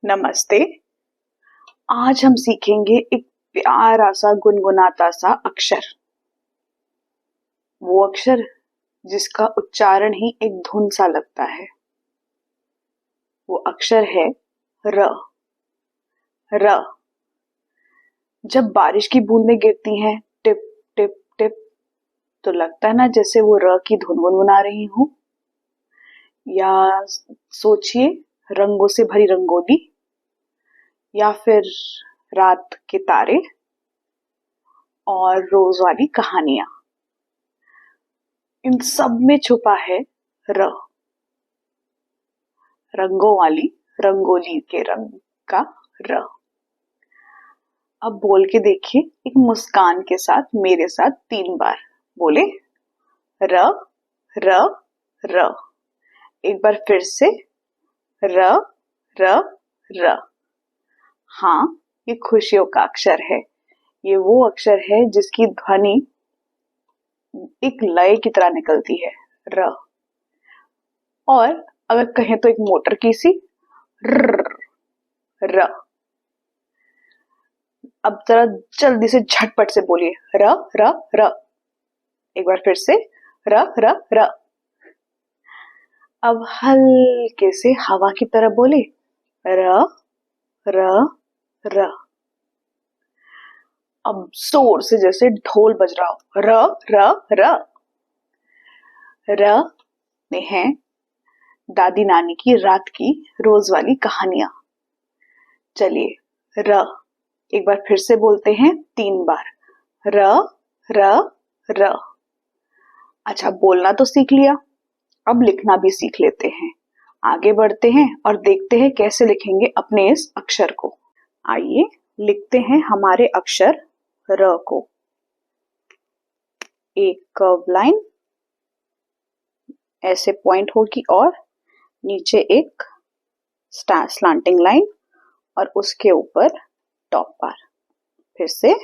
नमस्ते। आज हम सीखेंगे एक प्यारा सा गुनगुनाता सा अक्षर। वो अक्षर जिसका उच्चारण ही एक धुन सा लगता है। वो अक्षर है र। र। जब बारिश की बूंदें गिरती हैं टिप टिप टिप, तो लगता है ना जैसे वो र की धुन गुनगुना रही हूँ। या सोचिए, रंगों से भरी रंगोली, या फिर रात के तारे और रोज वाली कहानियां, इन सब में छुपा है र। रंगों वाली रंगोली के रंग का र। अब बोल के देखिए एक मुस्कान के साथ मेरे साथ 3 बार। बोले र र र। एक बार फिर से र र र। हाँ, ये खुशियों का अक्षर है। ये वो अक्षर है जिसकी ध्वनि एक लय की तरह निकलती है, र। और अगर कहें तो एक मोटर की सी, र र। अब जरा जल्दी से झटपट से बोलिए र र र। एक बार फिर से र र र। अब हल्के से हवा की तरह बोले र र र। अब जोर से जैसे ढोल बज रहा हो, र र र। र में है दादी नानी की रात की रोज वाली कहानियां। चलिए र एक बार फिर से बोलते हैं 3 बार। र र र। अच्छा, बोलना तो सीख लिया, अब लिखना भी सीख लेते हैं। आगे बढ़ते हैं और देखते हैं कैसे लिखेंगे अपने इस अक्षर को। आइए लिखते हैं हमारे अक्षर र को। एक कर्व लाइन ऐसे पॉइंट होगी और नीचे एक स्लैंटिंग लाइन और उसके ऊपर टॉप बार। फिर से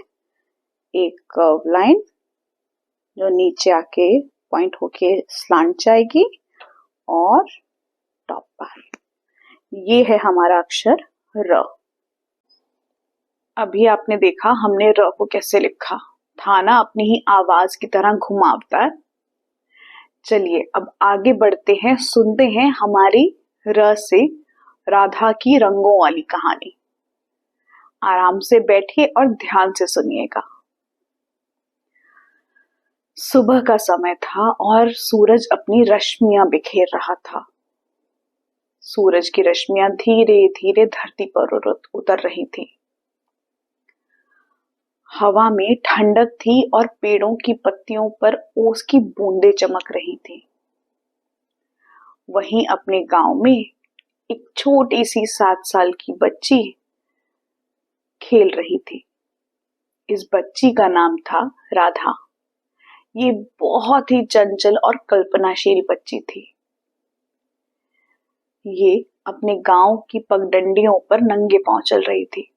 एक कर्व लाइन जो नीचे आके पॉइंट होके स्लांट जाएगी और टॉप बार। ये है हमारा अक्षर र। अभी आपने देखा हमने र को कैसे लिखा था ना, अपनी ही आवाज की तरह घुमावदार। चलिए अब आगे बढ़ते हैं, सुनते हैं हमारी र से राधा की रंगों वाली कहानी। आराम से बैठिए और ध्यान से सुनिएगा। सुबह का समय था और सूरज अपनी रश्मियां बिखेर रहा था। सूरज की रश्मियां धीरे धीरे धरती पर उतर रही थी। हवा में ठंडक थी और पेड़ों की पत्तियों पर ओस की बूंदें चमक रही थी। वहीं अपने गांव में एक छोटी सी 7 साल की बच्ची खेल रही थी। इस बच्ची का नाम था राधा। ये बहुत ही चंचल और कल्पनाशील बच्ची थी। ये अपने गांव की पगडंडियों पर नंगे पांव चल रही थी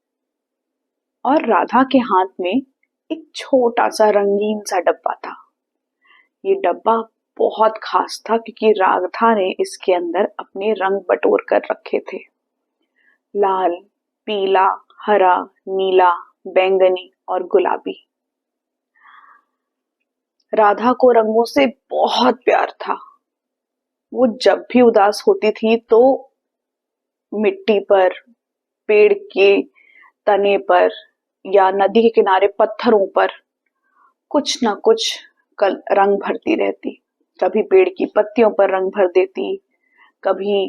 और राधा के हाथ में एक छोटा सा रंगीन सा डब्बा था। ये डब्बा बहुत खास था क्योंकि राधा ने इसके अंदर अपने रंग बटोर कर रखे थे। लाल, पीला, हरा, नीला, बैंगनी और गुलाबी। राधा को रंगों से बहुत प्यार था। वो जब भी उदास होती थी तो मिट्टी पर, पेड़ के तने पर या नदी के किनारे पत्थरों पर कुछ ना कुछ रंग भरती रहती। कभी पेड़ की पत्तियों पर रंग भर देती, कभी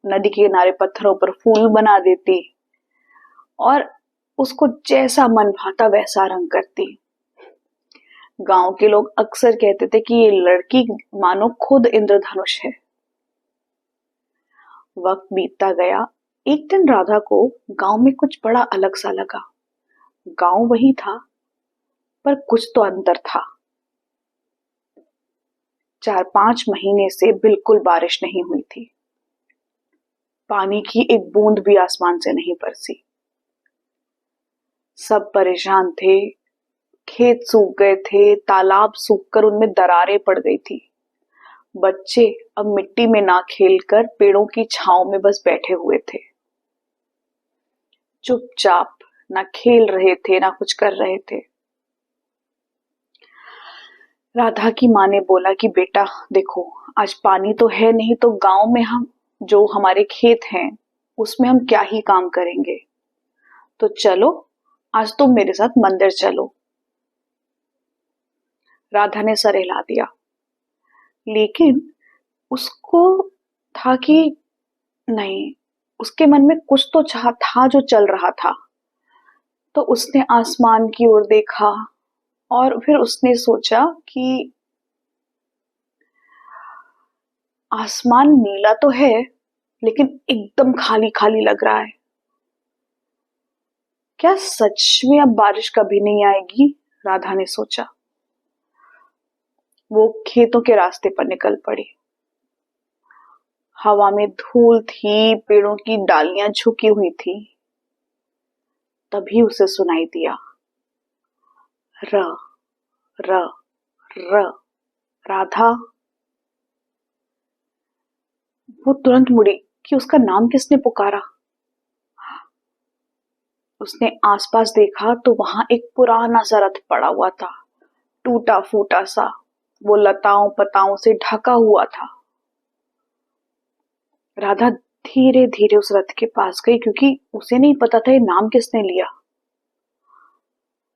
नदी के किनारे पत्थरों पर फूल बना देती और उसको जैसा मन भाता वैसा रंग करती। गांव के लोग अक्सर कहते थे कि ये लड़की मानो खुद इंद्रधनुष है। वक्त बीतता गया। एक दिन राधा को गांव में कुछ बड़ा अलग सा लगा। गांव वही था पर कुछ तो अंतर था। 4-5 महीने से बिल्कुल बारिश नहीं हुई थी। पानी की एक बूंद भी आसमान से नहीं बरसी। सब परेशान थे। खेत सूख गए थे, तालाब सूखकर उनमें दरारें पड़ गई थी। बच्चे अब मिट्टी में ना खेलकर पेड़ों की छांव में बस बैठे हुए थे। चुपचाप, ना खेल रहे थे ना कुछ कर रहे थे। राधा की माँ ने बोला कि बेटा देखो, आज पानी तो है नहीं, तो गांव में हम जो हमारे खेत हैं उसमें हम क्या ही काम करेंगे, तो चलो आज तुम मेरे साथ मंदिर चलो। राधा ने सर हिला दिया, लेकिन उसको था कि नहीं, उसके मन में कुछ तो चाह था जो चल रहा था। तो उसने आसमान की ओर देखा और फिर उसने सोचा कि आसमान नीला तो है, लेकिन एकदम खाली खाली लग रहा है। क्या सच में अब बारिश कभी नहीं आएगी? राधा ने सोचा। वो खेतों के रास्ते पर निकल पड़ी। हवा में धूल थी, पेड़ों की डालियां झुकी हुई थी। तभी उसे सुनाई दिया, र र र। राधा। वो तुरंत मुड़ी कि उसका नाम किसने पुकारा। उसने आसपास देखा तो वहां एक पुराना सा रथ पड़ा हुआ था, टूटा फूटा सा। वो लताओं पताओं से ढका हुआ था। राधा धीरे धीरे उस रथ के पास गई, क्योंकि उसे नहीं पता था ये नाम किसने लिया।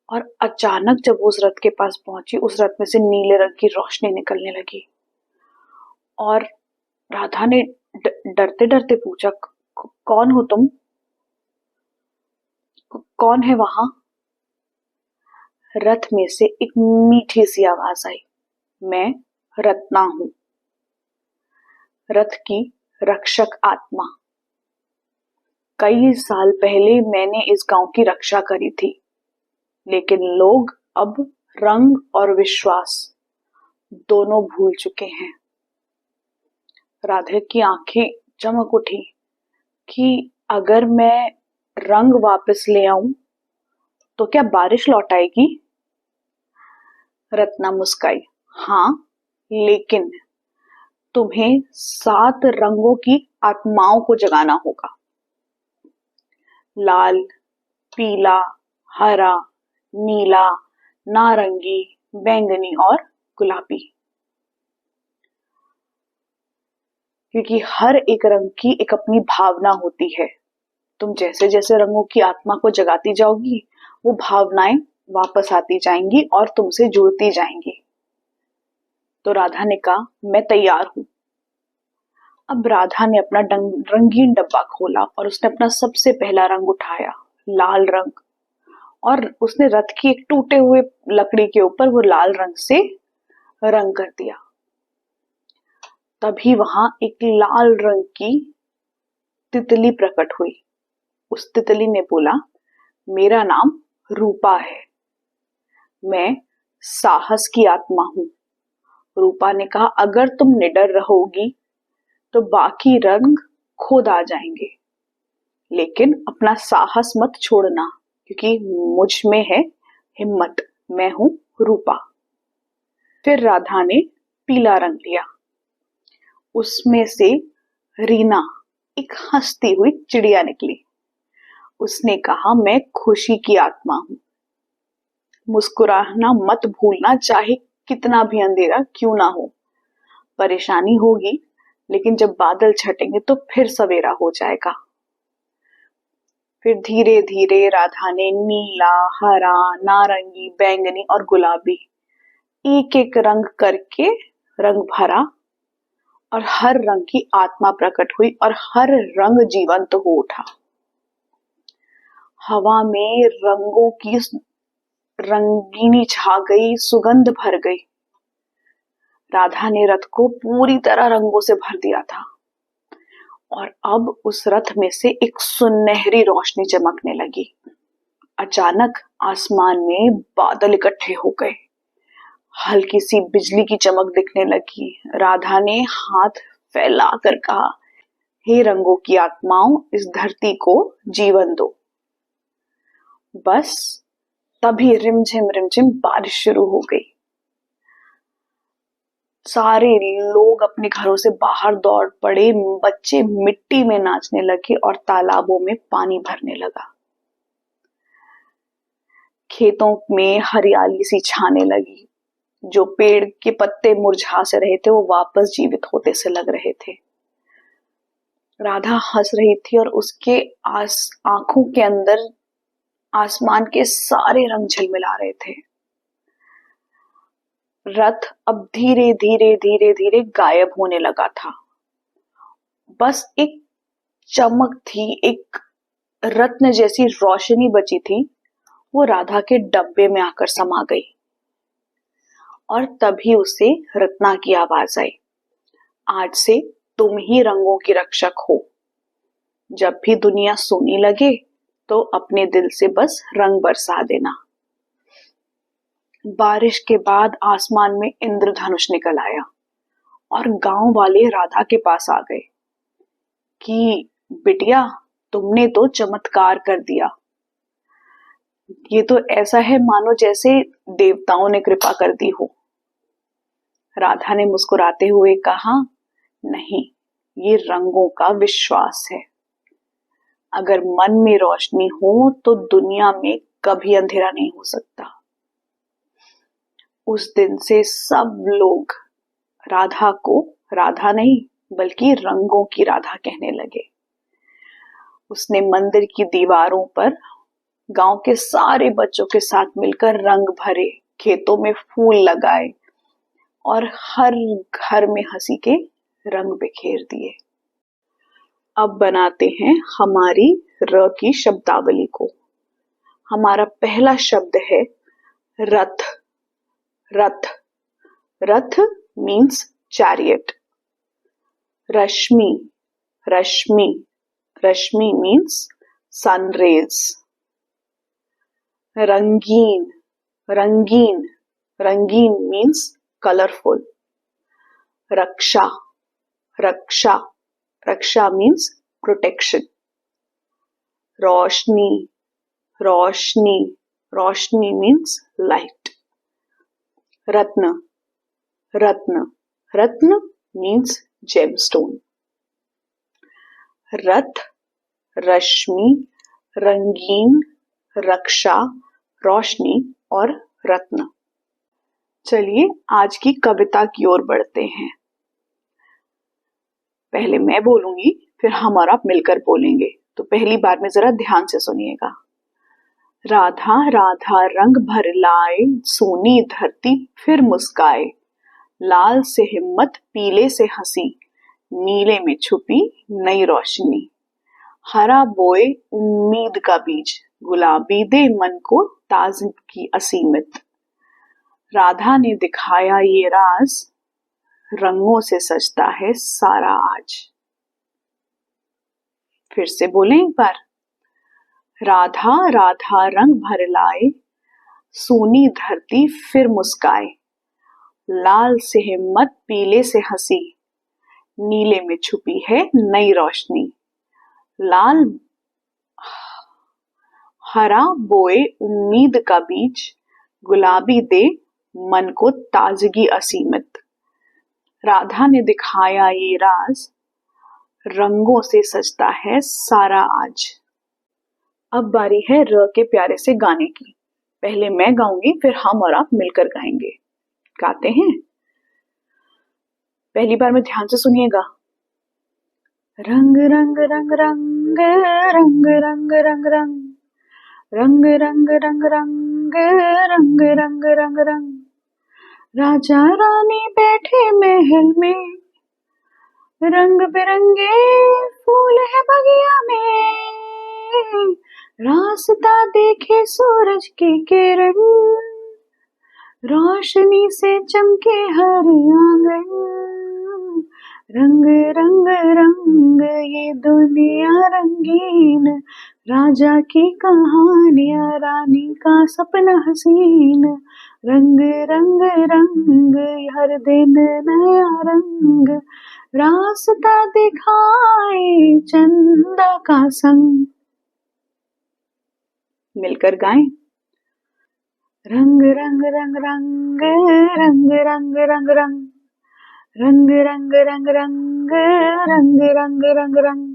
और अचानक जब वो उस रथ के पास पहुंची, उस रथ में से नीले रंग की रोशनी निकलने लगी। और राधा ने डरते डरते पूछा, कौन हो तुम? कौन है वहां? रथ में से एक मीठी सी आवाज आई, मैं रत्ना हूं, रथ की रक्षक आत्मा। कई साल पहले मैंने इस गांव की रक्षा करी थी, लेकिन लोग अब रंग और विश्वास दोनों भूल चुके हैं। राधे की आंखें चमक उठी कि अगर मैं रंग वापस ले आऊं तो क्या बारिश लौट आएगी? रत्ना मुस्काई, हाँ, लेकिन तुम्हें 7 रंगों की आत्माओं को जगाना होगा। लाल, पीला, हरा, नीला, नारंगी, बैंगनी और गुलाबी। क्योंकि हर एक रंग की एक अपनी भावना होती है। तुम जैसे जैसे रंगों की आत्मा को जगाती जाओगी, वो भावनाएं वापस आती जाएंगी और तुमसे जुड़ती जाएंगी। तो राधा ने कहा, मैं तैयार हूं। अब राधा ने अपना रंगीन डब्बा खोला और उसने अपना सबसे पहला रंग उठाया, लाल रंग। और उसने रथ की एक टूटे हुए लकड़ी के ऊपर वो लाल रंग से रंग कर दिया। तभी वहां एक लाल रंग की तितली प्रकट हुई। उस तितली ने बोला, मेरा नाम रूपा है, मैं साहस की आत्मा हूं। रूपा ने कहा, अगर तुम निडर रहोगी तो बाकी रंग खुद आ जाएंगे, लेकिन अपना साहस मत छोड़ना, क्योंकि मुझ में है हिम्मत, मैं हूं रूपा। फिर राधा ने पीला रंग लिया। उसमें से रीना, एक हंसती हुई चिड़िया निकली। उसने कहा, मैं खुशी की आत्मा हूं, मुस्कुराना मत भूलना, चाहे कितना भी अंधेरा क्यों ना हो। परेशानी होगी, लेकिन जब बादल छटेंगे तो फिर सवेरा हो जाएगा। फिर धीरे धीरे राधा ने नीला, हरा, नारंगी, बैंगनी और गुलाबी एक एक रंग करके रंग भरा, और हर रंग की आत्मा प्रकट हुई और हर रंग जीवंत हो उठा। हवा में रंगों की रंगीनी छा गई, सुगंध भर गई। राधा ने रथ को पूरी तरह रंगों से भर दिया था, और अब उस रथ में से एक सुनहरी रोशनी चमकने लगी। अचानक आसमान में बादल इकट्ठे हो गए, हल्की सी बिजली की चमक दिखने लगी। राधा ने हाथ फैलाकर कहा, हे रंगों की आत्माओं, इस धरती को जीवन दो। बस तभी रिमझिम रिमझिम बारिश शुरू हो गई। सारे लोग अपने घरों से बाहर दौड़ पड़े, बच्चे मिट्टी में नाचने लगे और तालाबों में पानी भरने लगा। खेतों में हरियाली सी छाने लगी। जो पेड़ के पत्ते मुरझा से रहे थे वो वापस जीवित होते से लग रहे थे। राधा हंस रही थी और उसके आंखों के अंदर आसमान के सारे रंग झिलमिला रहे थे। रथ अब धीरे धीरे धीरे धीरे गायब होने लगा था। बस एक चमक थी, एक रत्न जैसी रोशनी बची थी, वो राधा के डब्बे में आकर समा गई। और तभी उसे रत्ना की आवाज आई, आज से तुम ही रंगों की रक्षक हो। जब भी दुनिया सोने लगे तो अपने दिल से बस रंग बरसा देना। बारिश के बाद आसमान में इंद्रधनुष निकल आया और गांव वाले राधा के पास आ गए कि बिटिया, तुमने तो चमत्कार कर दिया। ये तो ऐसा है मानो जैसे देवताओं ने कृपा कर दी हो। राधा ने मुस्कुराते हुए कहा, नहीं, ये रंगों का विश्वास है। अगर मन में रोशनी हो तो दुनिया में कभी अंधेरा नहीं हो सकता। उस दिन से सब लोग राधा को राधा नहीं बल्कि रंगों की राधा कहने लगे। उसने मंदिर की दीवारों पर गांव के सारे बच्चों के साथ मिलकर रंग भरे, खेतों में फूल लगाए और हर घर में हंसी के रंग बिखेर दिए। अब बनाते हैं हमारी र की शब्दावली को। हमारा पहला शब्द है रथ। रथ, रथ मीन्स चैरियट। रश्मि, रश्मि, रश्मि मीन्स सन रेज। रंगीन, रंगीन, रंगीन मीन्स कलरफुल। रक्षा, रक्षा, रक्षा मीन्स प्रोटेक्शन। रोशनी, रोशनी, रोशनी मीन्स लाइट। रत्न, रत्न, रत्न मीन्स जेमस्टोन। रथ, रश्मि, रंगीन, रक्षा, रोशनी और रत्न। चलिए आज की कविता की ओर बढ़ते हैं। पहले मैं बोलूंगी, फिर हम और आप मिलकर बोलेंगे। तो पहली बार में जरा ध्यान से सुनिएगा। राधा राधा रंग भर लाए, सोनी धरती फिर मुस्काए। लाल से हिम्मत, पीले से हंसी, नीले में छुपी नई रोशनी। हरा बोए उम्मीद का बीज, गुलाबी दे मन को ताजगी असीमित। राधा ने दिखाया ये राज, रंगों से सजता है सारा आज। फिर से बोलें एक बार। राधा राधा रंग भर लाए, सोनी धरती फिर मुस्काए। लाल से हिम्मत, पीले से हंसी, नीले में छुपी है नई रोशनी। लाल हरा बोए उम्मीद का बीज, गुलाबी दे मन को ताजगी असीमित। राधा ने दिखाया ये राज, रंगों से सजता है सारा आज। अब बारी है र के प्यारे से गाने की। पहले मैं गाऊंगी, फिर हम और आप मिलकर गाएंगे। गाते हैं। पहली बार में ध्यान से सुनिएगा। रंग रंग रंग रंग रंग रंग रंग रंग रंग रंग रंग रंग रंग रंग रंग रंग। राजा रानी बैठे महल में, रंग बिरंगे फूल है बगिया में। रास्ता देखे सूरज की किरण, रोशनी से चमके हर आंगन। रंग रंग रंग ये दुनिया रंगीन, राजा की कहानियां, रानी का सपना हसीन। रंग रंग रंग हर दिन नया रंग, रास्ता दिखाए चंदा का संग। मिलकर गाएं। रंग रंग रंग रंग रंग रंग रंग रंग रंग रंग रंग रंग रंग रंग रंग रंग।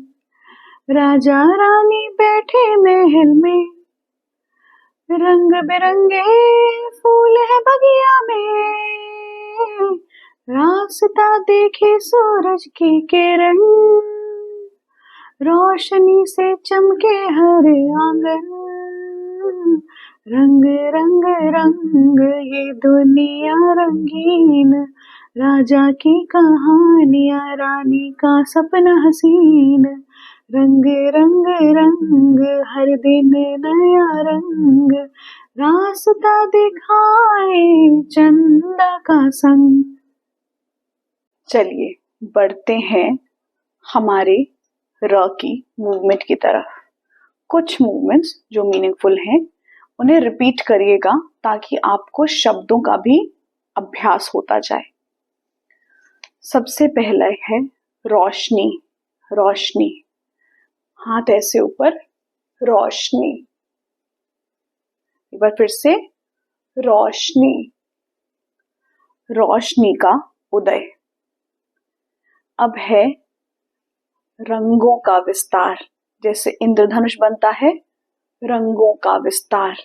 राजा रानी बैठे महल में, रंग बिरंगे फूल है बगिया में, रास्ता देखे सूरज की किरण, रोशनी से चमके हर आंगन, रंग रंग रंग ये दुनिया रंगीन, राजा की कहानियां रानी का सपना हसीन, रंग रंग रंग हर दिन नया रंग, रास्ता दिखाए चंदा का संग। चलिए बढ़ते हैं हमारे र की मूवमेंट की तरफ। कुछ मूवमेंट्स जो मीनिंगफुल हैं उन्हें रिपीट करिएगा ताकि आपको शब्दों का भी अभ्यास होता जाए। सबसे पहला है रोशनी। रोशनी, हाथ ऐसे ऊपर, रोशनी। एक बार फिर से, रोशनी। रोशनी का उदय। अब है रंगों का विस्तार। जैसे इंद्रधनुष बनता है, रंगों का विस्तार।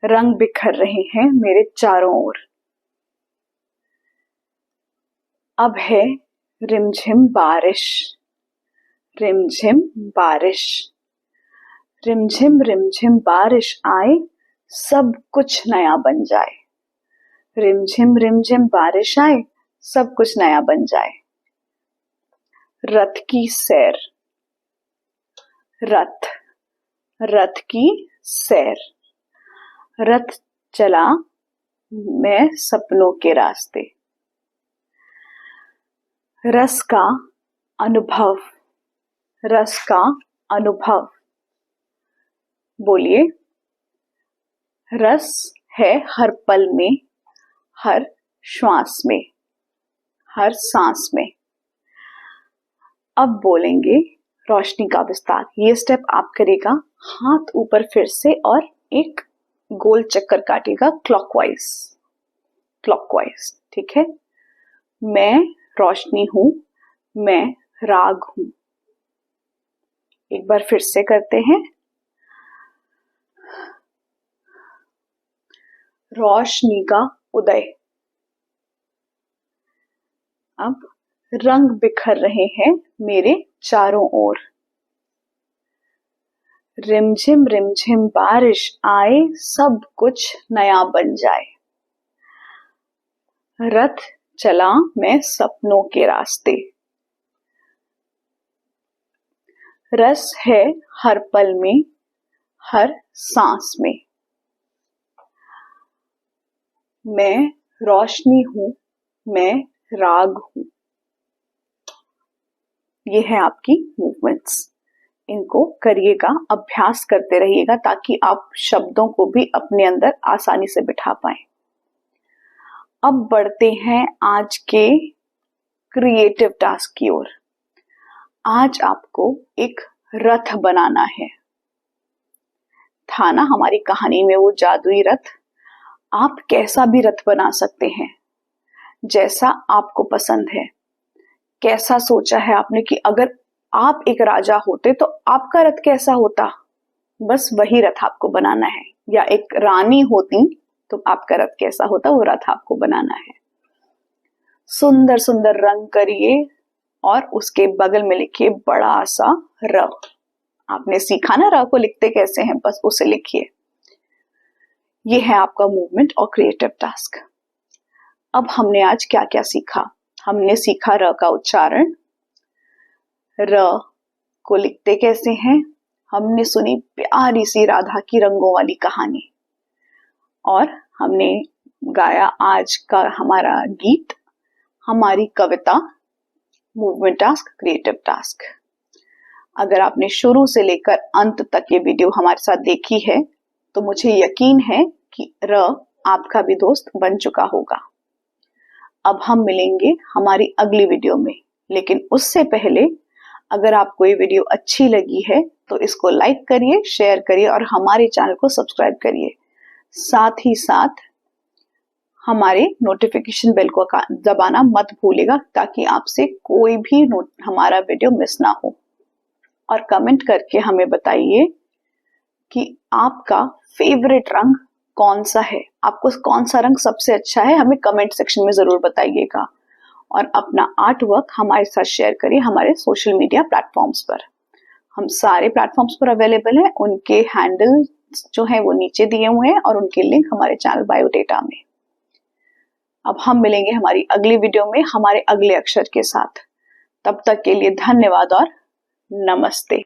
रंग बिखर रहे हैं मेरे चारों ओर। अब है रिमझिम बारिश। रिमझिम बारिश। रिमझिम रिमझिम बारिश आए, सब कुछ नया बन जाए। रिमझिम रिमझिम बारिश आए, सब कुछ नया बन जाए। रथ की सैर। रथ। रथ की सैर। रथ चला मैं सपनों के रास्ते। रस का अनुभव। रस का अनुभव। बोलिए। रस है हर पल में, हर श्वास में, हर सांस में। अब बोलेंगे रोशनी का विस्तार। ये स्टेप आप करेगा, हाथ ऊपर फिर से और एक गोल चक्कर काटेगा क्लॉकवाइज। क्लॉकवाइज, ठीक है। मैं रोशनी हूं, मैं राग हूं। एक बार फिर से करते हैं। रोशनी का उदय। अब रंग बिखर रहे हैं मेरे चारों ओर। रिमझिम रिमझिम बारिश आए, सब कुछ नया बन जाए। रथ चला मैं सपनों के रास्ते। रस है हर पल में, हर सांस में। मैं रोशनी हूं, मैं राग हूं। ये है आपकी मूवमेंट्स। इनको करिएगा, अभ्यास करते रहिएगा ताकि आप शब्दों को भी अपने अंदर आसानी से बिठा पाए। अब बढ़ते हैं आज के क्रिएटिव टास्क की ओर। आज आपको एक रथ बनाना है। था ना हमारी कहानी में वो जादुई रथ। आप कैसा भी रथ बना सकते हैं, जैसा आपको पसंद है। कैसा सोचा है आपने कि अगर आप एक राजा होते तो आपका रथ कैसा होता, बस वही रथ आपको बनाना है। या एक रानी होती तो आपका रथ कैसा होता, वो रथ आपको बनाना है। सुंदर सुंदर रंग करिए और उसके बगल में लिखिए बड़ा सा र। आपने सीखा ना र को लिखते कैसे हैं, बस उसे लिखिए। ये है आपका मूवमेंट और क्रिएटिव टास्क। अब हमने आज क्या क्या सीखा। हमने सीखा र का उच्चारण, र को लिखते कैसे हैं। हमने सुनी प्यारी सी राधा की रंगों वाली कहानी, और हमने गाया आज का हमारा गीत, हमारी कविता। Movement task, creative task. अगर आपने शुरू से लेकर अंत तक ये वीडियो हमारे साथ देखी है तो मुझे यकीन है कि र आपका भी दोस्त बन चुका होगा। अब हम मिलेंगे हमारी अगली वीडियो में, लेकिन उससे पहले अगर आपको ये वीडियो अच्छी लगी है तो इसको लाइक करिए, शेयर करिए और हमारे चैनल को सब्सक्राइब करिए। साथ ही साथ हमारे नोटिफिकेशन बेल को दबाना मत भूलिएगा ताकि आपसे कोई भी हमारा वीडियो मिस ना हो। और कमेंट करके हमें बताइए कि आपका फेवरेट रंग कौन सा है, आपको कौन सा रंग सबसे अच्छा है, हमें कमेंट सेक्शन में जरूर बताइएगा। और अपना आर्ट वर्क हमारे साथ शेयर करिए हमारे सोशल मीडिया प्लेटफॉर्म्स पर। हम सारे प्लेटफॉर्म्स पर अवेलेबल हैं, उनके हैंडल जो है वो नीचे दिए हुए हैं और उनके लिंक हमारे चैनल बायोडेटा में। अब हम मिलेंगे हमारी अगली वीडियो में हमारे अगले अक्षर के साथ। तब तक के लिए धन्यवाद और नमस्ते।